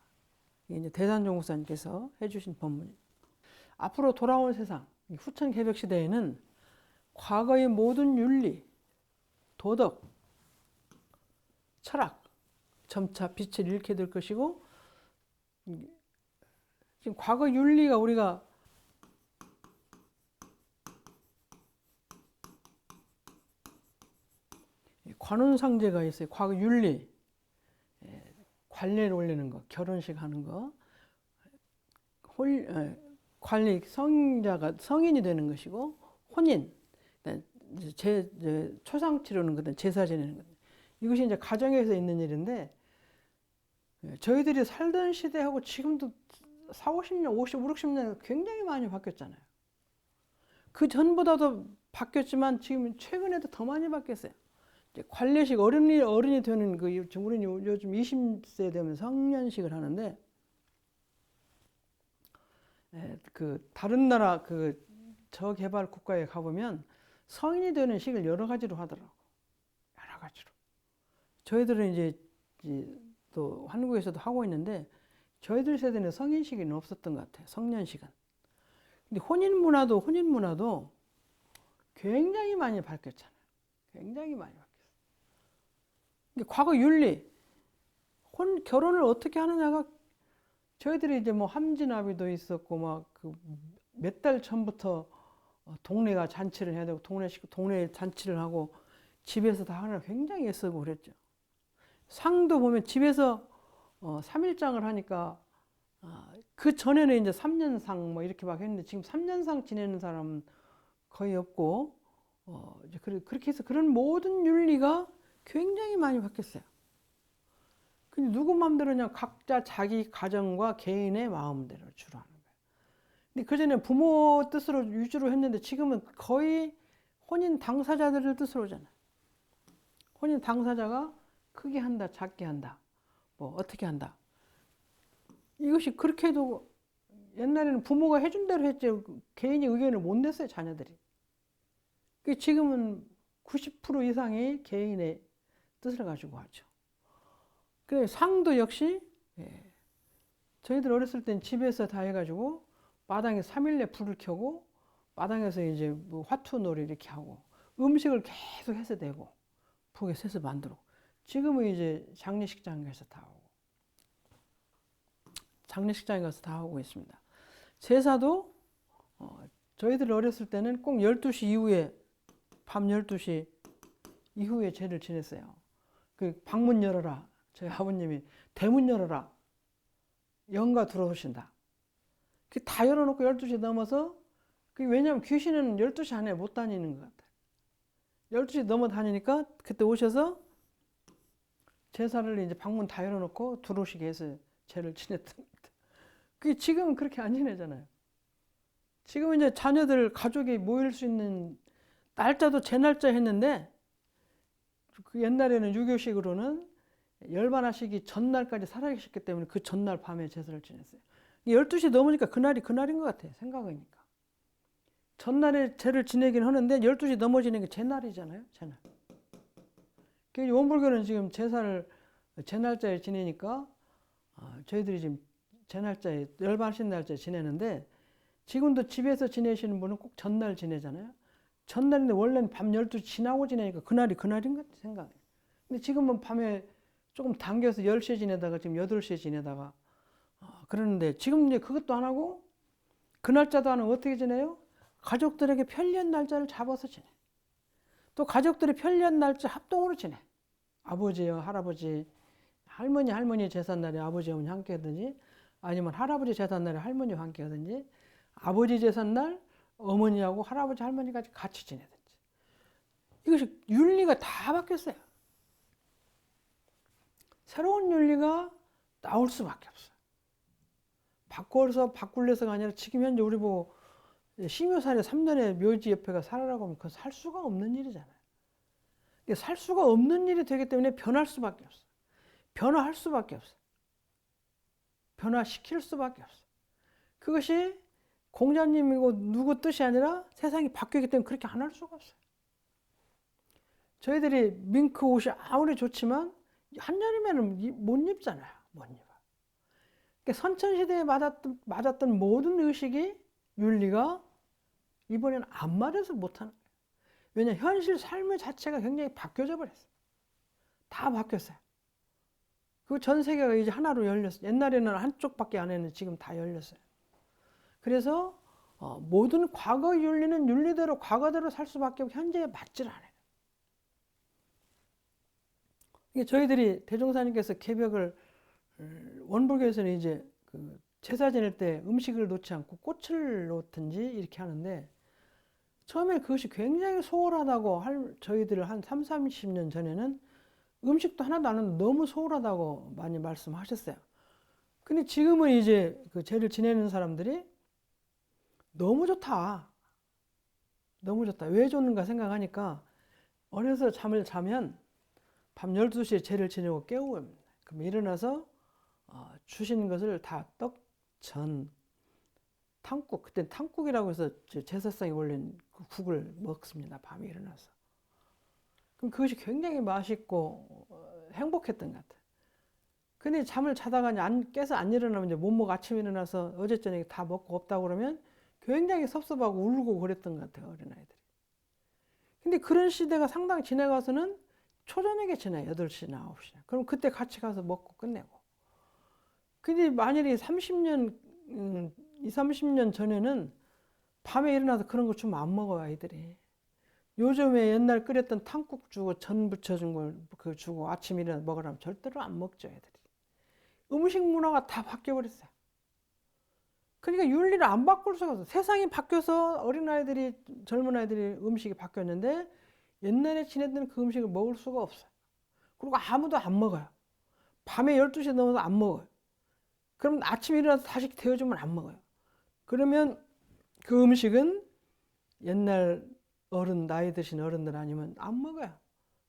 이게 이제 대산종 목사님께서 해주신 본문입니다. 앞으로 돌아올 세상, 후천 개벽 시대에는 과거의 모든 윤리, 도덕, 철학 점차 빛을 잃게 될 것이고, 지금 과거 윤리가 우리가 관운상제가 있어요. 과거 윤리, 관례를 올리는 거, 결혼식 하는 거, 관리 성인이 되는 것이고, 혼인, 초상 치르는 거든 제사 지내는 거든 이것이 이제 가정에서 있는 일인데, 저희들이 살던 시대하고 지금도 40, 50년, 50, 60년 굉장히 많이 바뀌었잖아요. 그 전보다도 바뀌었지만 지금 최근에도 더 많이 바뀌었어요. 관례식 어른이 되는 우리는 요즘 20세 되면 성년식을 하는데, 그 다른 나라 저개발 국가에 가보면 성인이 되는 식을 여러 가지로 하더라고. 여러 가지로. 저희들은 이제 또 한국에서도 하고 있는데 저희들 세대는 성인식은 없었던 것 같아요. 성년식은. 근데 혼인 문화도 굉장히 많이 바뀌었잖아요. 굉장히 많이 바뀌었어요. 근데 과거 윤리, 결혼을 어떻게 하느냐가 저희들이 이제 뭐 함지나비도 있었고 막 몇 달 전부터 동네가 잔치를 해야 되고 동네 잔치를 하고 집에서 다 하느라 굉장히 애쓰고 그랬죠. 상도 보면 집에서 3일장을 하니까 그 전에는 이제 3년상 뭐 이렇게 막 했는데 지금 3년상 지내는 사람은 거의 없고 이제 그렇게 해서 그런 모든 윤리가 굉장히 많이 바뀌었어요. 근데 누구 마음대로 그냥 각자 자기 가정과 개인의 마음대로 주로 하는 거예요. 근데 그전에 부모 뜻으로 위주로 했는데 지금은 거의 혼인 당사자들의 뜻으로 오잖아요. 혼인 당사자가 크게 한다, 작게 한다, 뭐 어떻게 한다. 이것이 그렇게 해도 옛날에는 부모가 해준 대로 했지 개인이 의견을 못 냈어요, 자녀들이. 지금은 90% 이상이 개인의 뜻을 가지고 하죠. 그래 상도 역시 저희들 어렸을 땐 집에서 다 해가지고 마당에 3일내 불을 켜고 마당에서 이제 뭐 화투놀이 이렇게 하고 음식을 계속 해서 되고 북에 새서 만들고 지금은 이제 장례식장에 가서 다 하고 장례식장에 가서 다 하고 있습니다. 제사도 저희들 어렸을 때는 꼭 12시 이후에 밤 12시 이후에 제를 지냈어요. 그 방문 열어라. 저희 아버님이 대문 열어라. 영가 들어오신다. 다 열어놓고 12시 넘어서 왜냐하면 귀신은 12시 안에 못 다니는 것 같아요. 12시 넘어 다니니까 그때 오셔서 제사를 이제 방문 다 열어놓고 들어오시게 해서 제를 지냈던 것. 지금은 그렇게 안 지내잖아요. 지금은 이제 자녀들 가족이 모일 수 있는 날짜도 제 날짜 했는데 그 옛날에는 유교식으로는 열반하시기 전날까지 살아계셨기 때문에 그 전날 밤에 제사를 지냈어요. 12시 넘으니까 그날인 것 같아요. 생각하니까. 전날에 제를 지내긴 하는데 12시 넘어지는 게 제 날이잖아요. 제 날. 원불교는 지금 제사를 제 날짜에 지내니까 저희들이 지금 제 날짜에 열반하신 날짜에 지내는데 지금도 집에서 지내시는 분은 꼭 전날 지내잖아요. 전날인데 원래는 밤 12시 지나고 지내니까 그날인 것 같아요. 생각해요. 근데 지금은 밤에 조금 당겨서 10시에 지내다가 지금 8시에 지내다가 그러는데 지금 이제 그것도 안 하고 그 날짜도 안 하고 어떻게 지내요? 가족들에게 편리한 날짜를 잡아서 지내. 또 가족들의 편리한 날짜 합동으로 지내. 아버지요, 할아버지, 할머니 제삿날에 아버지 어머니 함께 하든지 아니면 할아버지 제삿날에 할머니와 함께 하든지 아버지 제삿날 어머니하고 할아버지 할머니까지 같이 지내든지. 이것이 윤리가 다 바뀌었어요. 새로운 윤리가 나올 수밖에 없어요. 바꿀래서가 아니라 지금 현재 우리 보고 심효살에 3년에 묘지 옆에가 살아라고 하면 그건 살 수가 없는 일이잖아요. 살 수가 없는 일이 되기 때문에 변할 수밖에 없어요. 변화할 수밖에 없어요. 변화시킬 수밖에 없어요. 그것이 공자님이고 누구 뜻이 아니라 세상이 바뀌기 때문에 그렇게 안 할 수가 없어요. 저희들이 밍크 옷이 아무리 좋지만 한여름에는 못 입잖아요. 못 입어. 그러니까 선천시대에 맞았던 모든 의식이 윤리가 이번에는 안 맞아서 못하는 거예요. 왜냐 현실 삶의 자체가 굉장히 바뀌어져 버렸어요. 다 바뀌었어요. 그 전 세계가 이제 하나로 열렸어요. 옛날에는 한쪽밖에 안 했는데 지금 다 열렸어요. 그래서 모든 과거 윤리는 윤리대로 과거대로 살 수밖에 없고 현재에 맞질 않아요. 이게 저희들이 대종사님께서 개벽을 원불교에서는 이제 그 제사 지낼 때 음식을 놓지 않고 꽃을 놓든지 이렇게 하는데 처음에 그것이 굉장히 소홀하다고 저희들 한 30년 전에는 음식도 하나도 안 하는데 너무 소홀하다고 많이 말씀하셨어요. 근데 지금은 이제 그 제를 지내는 사람들이 너무 좋다. 너무 좋다. 왜 좋는가 생각하니까 어려서 잠을 자면 밤 12시에 제를 지내고 깨우고 합니다. 그럼 일어나서 주신 것을 다 떡, 전, 탕국, 그때 탕국이라고 해서 제사상에 올린 그 국을 먹습니다. 밤에 일어나서. 그럼 그것이 굉장히 맛있고 행복했던 것 같아요. 근데 잠을 자다가 깨서 안 일어나면 이제 못 먹고 아침에 일어나서 어제 저녁에 다 먹고 없다고 그러면 굉장히 섭섭하고 울고 그랬던 것 같아요. 어린아이들이. 근데 그런 시대가 상당히 지나가서는 초저녁에 지나요. 8시나 9시나. 그럼 그때 같이 가서 먹고 끝내고. 근데 만일에 30년, 30년 전에는 밤에 일어나서 그런 거 주면 안 먹어요, 아이들이. 요즘에 옛날 끓였던 탕국 주고 전 부쳐준 걸 그 주고 아침에 일어나서 먹으라면 절대로 안 먹죠, 애들이. 음식 문화가 다 바뀌어버렸어요. 그러니까 윤리를 안 바꿀 수가 없어요. 세상이 바뀌어서 어린아이들이, 젊은 아이들이 음식이 바뀌었는데 옛날에 지냈던 그 음식을 먹을 수가 없어요. 그리고 아무도 안 먹어요. 밤에 12시에 넘어서 안 먹어요. 그럼 아침에 일어나서 다시 데워주면 안 먹어요. 그러면 그 음식은 옛날 나이 드신 어른들 아니면 안 먹어요.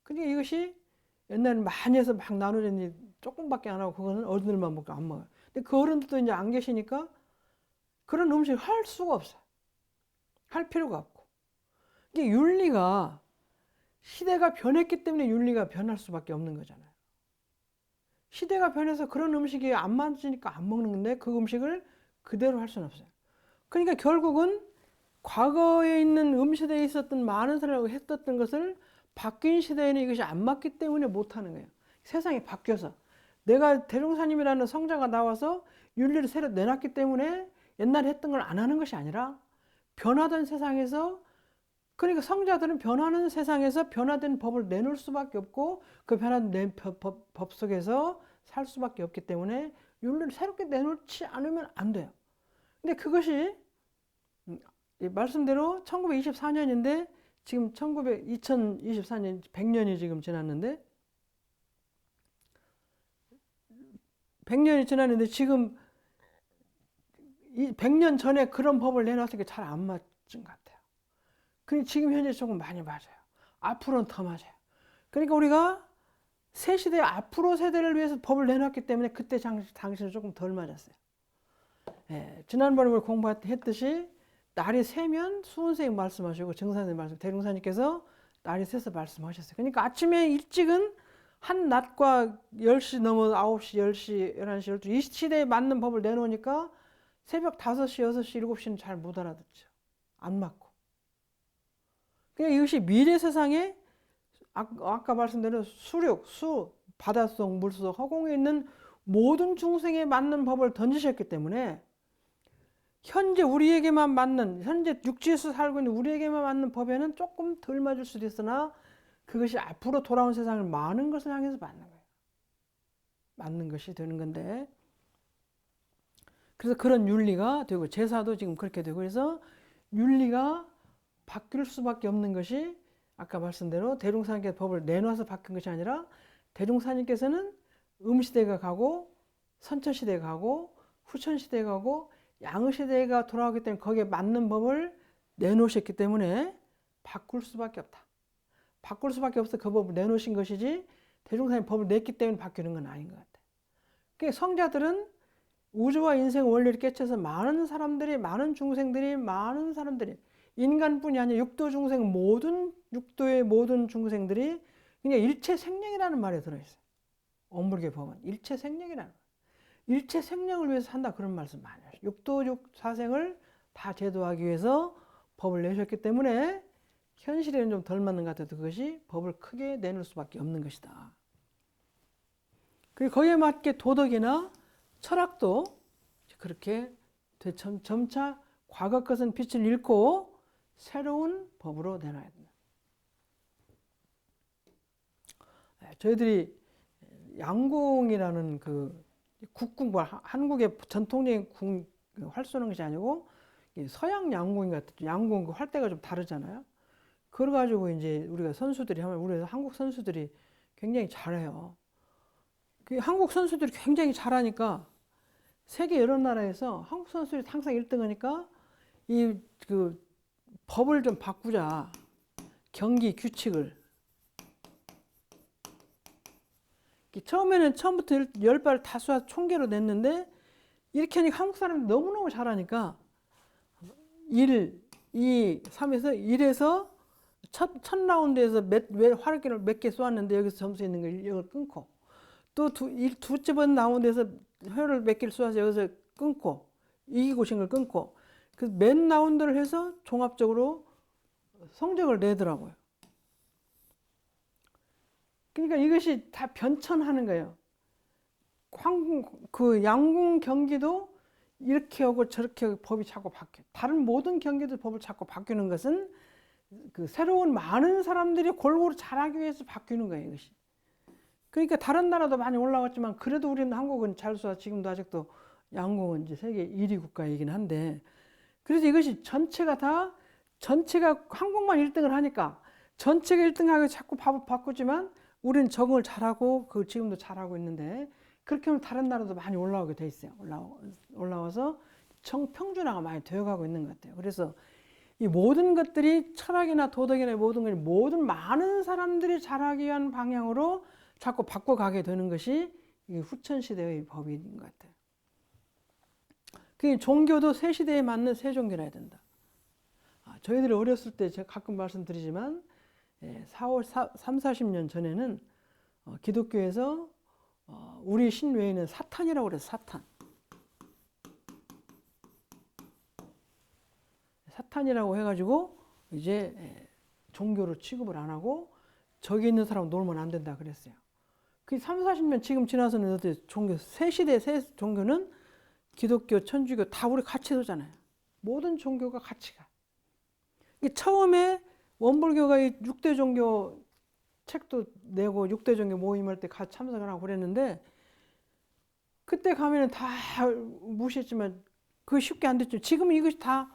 그러니까 이것이 옛날에 많이 해서 막 나누더니 조금밖에 안 하고 그거는 어른들만 먹고 안 먹어요. 근데 그 어른들도 이제 안 계시니까 그런 음식 할 수가 없어요. 할 필요가 없고. 이게 윤리가 시대가 변했기 때문에 윤리가 변할 수밖에 없는 거잖아요. 시대가 변해서 그런 음식이 안 맞으니까 안 먹는 건데 그 음식을 그대로 할 수는 없어요. 그러니까 결국은 과거에 있는 음시대에 있었던 많은 사람이 했었던 것을 바뀐 시대에는 이것이 안 맞기 때문에 못하는 거예요. 세상이 바뀌어서. 내가 대종사님이라는 성자가 나와서 윤리를 새로 내놨기 때문에 옛날에 했던 걸 안 하는 것이 아니라 변화된 세상에서, 그러니까 성자들은 변하는 세상에서 변화된 법을 내놓을 수밖에 없고 그 변화된 법 속에서 살 수밖에 없기 때문에 윤리를 새롭게 내놓지 않으면 안 돼요. 근데 그것이 말씀대로 1924년인데 지금 2024년 100년이 지금 지났는데 100년이 지났는데 지금 100년 전에 그런 법을 내놨으니까 잘 안 맞은 것 같아요. 그러니까 지금 현재 조금 많이 맞아요. 앞으로는 더 맞아요. 그러니까 우리가 새 시대 앞으로 세대를 위해서 법을 내놨기 때문에 그때 당시는 조금 덜 맞았어요. 예, 지난번에 우리 공부했듯이 날이 새면 수훈생님 말씀하시고 정사님 말씀, 대종사님께서 날이 새서 말씀하셨어요. 그러니까 아침에 일찍은 한 낮과 10시 넘어 9시, 10시, 11시, 12시 이 시대에 맞는 법을 내놓으니까 새벽 5시, 6시, 7시는 잘 못 알아듣죠. 안 맞고. 그러니까 이것이 미래 세상에 아까 말씀드린 수륙, 수, 바닷속, 물속, 허공에 있는 모든 중생에 맞는 법을 던지셨기 때문에 현재 우리에게만 맞는, 현재 육지에서 살고 있는 우리에게만 맞는 법에는 조금 덜 맞을 수도 있으나 그것이 앞으로 돌아온 세상을 많은 것을 향해서 맞는 거예요. 맞는 것이 되는 건데, 그래서 그런 윤리가 되고 제사도 지금 그렇게 되고, 그래서 윤리가 바뀔 수밖에 없는 것이 아까 말씀대로 대종사님께서 법을 내놔서 바뀐 것이 아니라 대종사님께서는 음시대가 가고 선천시대가 가고 후천시대가 가고 양시대가 돌아오기 때문에 거기에 맞는 법을 내놓으셨기 때문에 바꿀 수밖에 없다. 바꿀 수밖에 없어 그 법을 내놓으신 것이지 대종사님 법을 냈기 때문에 바뀌는 건 아닌 것 같아요. 그러니까 성자들은 우주와 인생 원리를 깨쳐서 많은 사람들이, 많은 사람들이 인간뿐이 아니라 육도 중생 모든 육도의 모든 중생들이 그냥 일체 생명이라는 말에 들어있어요. 원불교 법은 일체 생명이라는 거예요. 일체 생명을 위해서 산다 그런 말씀 많이 하셔요. 육도 사생을 다 제도하기 위해서 법을 내셨기 때문에 현실에는 좀 덜 맞는 것 같아도 그것이 법을 크게 내놓을 수밖에 없는 것이다. 그리고 거기에 맞게 도덕이나 철학도 그렇게 점차 과거 것은 빛을 잃고 새로운 법으로 내놔야 된다. 저희들이 양궁이라는 그 국궁, 한국의 전통적인 활 쏘는 것이 아니고 서양 양궁인 것 같아요. 양궁 그 활대가 좀 다르잖아요. 그래가지고 이제 우리가 선수들이 하면 우리 한국 선수들이 굉장히 잘해요. 그 한국 선수들이 굉장히 잘하니까 세계 여러 나라에서 한국 선수들이 항상 1등하니까 이 그 법을 좀 바꾸자. 경기 규칙을. 처음부터 10발을 다 쏴 총계로 냈는데 이렇게 하니까 한국 사람이 너무너무 잘하니까 1, 2, 3에서 1에서 첫 라운드에서 화력기를 몇 개 쏘았는데 여기서 점수 있는 걸 이걸 끊고 또 두째 번 라운드에서 회를 몇 개를 쏘아서 여기서 끊고 이기고 싶은 걸 끊고 그 맨 라운드를 해서 종합적으로 성적을 내더라고요. 그러니까 이것이 다 변천하는 거예요. 그 양궁 경기도 이렇게 하고 저렇게 법이 자꾸 바뀌어요. 다른 모든 경기도 법을 자꾸 바뀌는 것은 그 새로운 많은 사람들이 골고루 잘하기 위해서 바뀌는 거예요, 이것이. 그러니까 다른 나라도 많이 올라왔지만 그래도 우리는 한국은 잘 쏴. 지금도 아직도 양궁은 이제 세계 1위 국가이긴 한데 그래서 이것이 전체가 한국만 1등을 하니까 전체가 1등하고 자꾸 밥을 바꾸지만 우리는 적응을 잘하고 지금도 잘하고 있는데 그렇게 하면 다른 나라도 많이 올라오게 돼 있어요. 올라와서 평준화가 많이 되어가고 있는 것 같아요. 그래서 이 모든 것들이 철학이나 도덕이나 모든 많은 사람들이 잘하기 위한 방향으로 자꾸 바꿔가게 되는 것이 후천 시대의 법인 것 같아요. 그 종교도 새 시대에 맞는 새 종교라 해야 된다. 저희들이 어렸을 때 제가 가끔 말씀드리지만 40년 전에는 기독교에서 우리 신 외에는 사탄이라고 그래서 사탄이라고 해가지고 이제 종교로 취급을 안 하고 저기 있는 사람 놀면 안 된다 그랬어요. 그 40년 지금 지나서는 어때 종교 새 시대 새 종교는 기독교, 천주교 다 우리 같이 두잖아요. 모든 종교가 같이 가. 처음에 원불교가 이 6대 종교 책도 내고 6대 종교 모임할 때 같이 참석을 하고 그랬는데 그때 가면은 다 무시했지만 그게 쉽게 안 됐죠. 지금은 이것이 다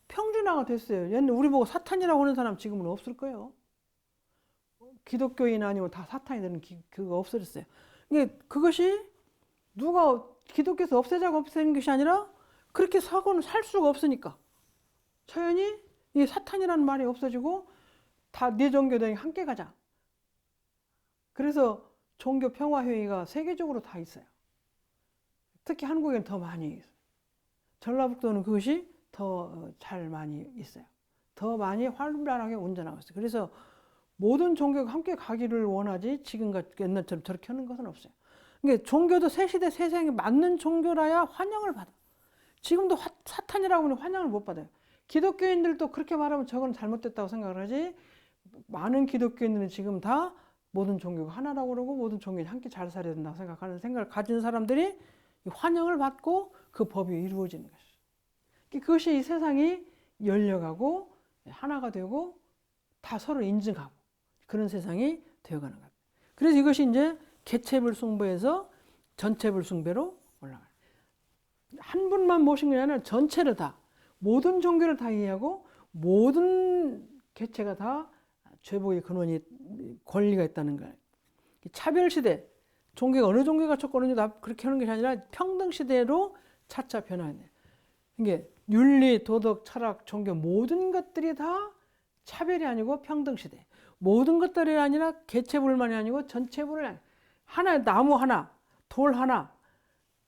평준화가 됐어요. 옛날 우리 보고 사탄이라고 하는 사람 지금은 없을 거예요. 기독교인 아니면 다 사탄이 되는 그거 없어졌어요. 그것이 누가 기독교에서 없애자고 없애는 것이 아니라 그렇게 사고는 살 수가 없으니까 자연히 이 사탄이라는 말이 없어지고 다 네 종교들이 함께 가자. 그래서 종교 평화회의가 세계적으로 다 있어요. 특히 한국에는 더 많이 있어요. 전라북도는 그것이 더 잘 많이 있어요. 더 많이 활발하게 운전하고 있어요. 그래서 모든 종교가 함께 가기를 원하지 지금같이 옛날처럼 저렇게 하는 것은 없어요. 그러니까 종교도 새 시대 새 세상에 맞는 종교라야 환영을 받아. 지금도 사탄이라고 하면 환영을 못 받아요. 기독교인들도 그렇게 말하면 저건 잘못됐다고 생각을 하지 많은 기독교인들은 지금 다 모든 종교가 하나라고 그러고 모든 종교인이 함께 잘 살아야 된다고 생각하는 생각을 가진 사람들이 환영을 받고 그 법이 이루어지는 것이죠. 그것이 이 세상이 열려가고 하나가 되고 다 서로 인증하고 그런 세상이 되어가는 것 같아요. 그래서 이것이 이제 개체불숭배에서 전체불숭배로 올라가요. 한 분만 모신 게 아니라 전체를 다 모든 종교를 다 이해하고 모든 개체가 다 죄복의 근원이 권리가 있다는 거예요. 차별시대 종교가 어느 종교가 좋고 어느 종교가 그렇게 하는 것이 아니라 평등시대로 차차 변화해요. 이게 윤리, 도덕, 철학, 종교 모든 것들이 다 차별이 아니고 평등시대. 모든 것들이 아니라 개체불만이 아니고 전체불을 하나 나무 하나, 돌 하나,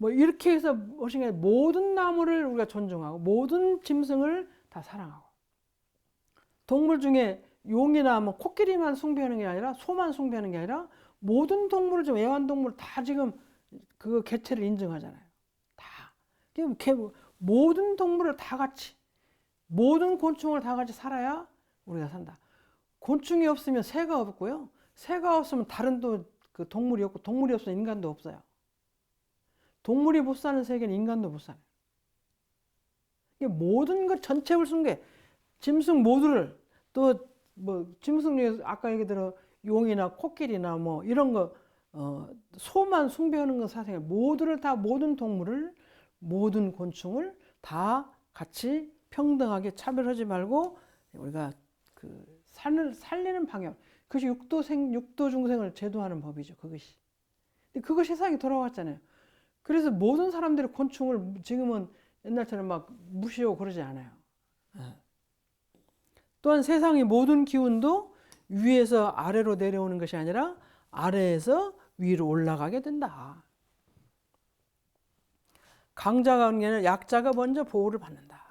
뭐 이렇게 해서 모든 나무를 우리가 존중하고 모든 짐승을 다 사랑하고, 동물 중에 용이나 뭐 코끼리만 숭배하는 게 아니라 소만 숭배하는 게 아니라 모든 동물을 좀 애완동물 다 지금 그 개체를 인정하잖아요. 다. 모든 동물을 다 같이, 모든 곤충을 다 같이 살아야 우리가 산다. 곤충이 없으면 새가 없고요. 새가 없으면 다른 또 그 동물이 없고, 동물이 없으면 인간도 없어요. 동물이 못 사는 세계는 인간도 못 살아요. 모든 것 전체를 숭배, 짐승 모두를, 또 뭐 짐승 중에 아까 얘기 들어 용이나 코끼리나 뭐 이런 거 소만 숭배하는 건 사실 모두를 다, 모든 동물을, 모든 곤충을 다 같이 평등하게 차별하지 말고 우리가 그 살리는 방향, 그것이 육도 중생을 제도하는 법이죠. 그것이. 근데 그거 세상에 돌아왔잖아요. 그래서 모든 사람들이 곤충을 지금은 옛날처럼 막 무시하고 그러지 않아요. 또한 세상의 모든 기운도 위에서 아래로 내려오는 것이 아니라 아래에서 위로 올라가게 된다. 강자가 하는 게 아니라 약자가 먼저 보호를 받는다.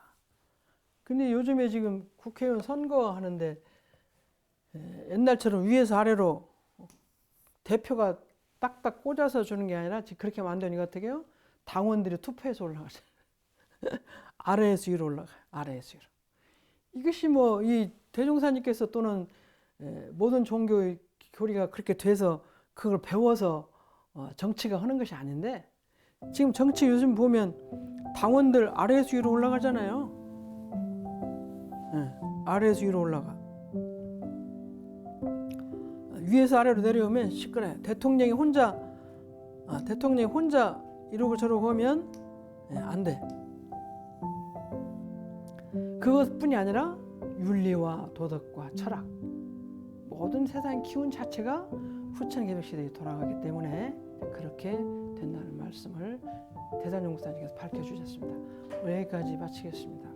근데 요즘에 지금 국회의원 선거하는데 옛날처럼 위에서 아래로 대표가 딱딱 꽂아서 주는 게 아니라 그렇게 만드니까 어떻게 해요? 당원들이 투표해서 올라가죠. 아래에서 위로 올라가요. 아래에서 위로. 이것이 뭐 이 대종사님께서 또는 모든 종교의 교리가 그렇게 돼서 그걸 배워서 정치가 하는 것이 아닌데, 지금 정치 요즘 보면 당원들 아래에서 위로 올라가잖아요. 아래에서 위로 올라가. 위에서 아래로 내려오면 시끄러워요. 대통령이 혼자 이러고 저러고 하면 안 돼. 그것뿐이 아니라 윤리와 도덕과 철학, 모든 세상의 기운 자체가 후천개벽 시대에 돌아가기 때문에 그렇게 된다는 말씀을 대단용 목사님께서 밝혀주셨습니다. 여기까지 마치겠습니다.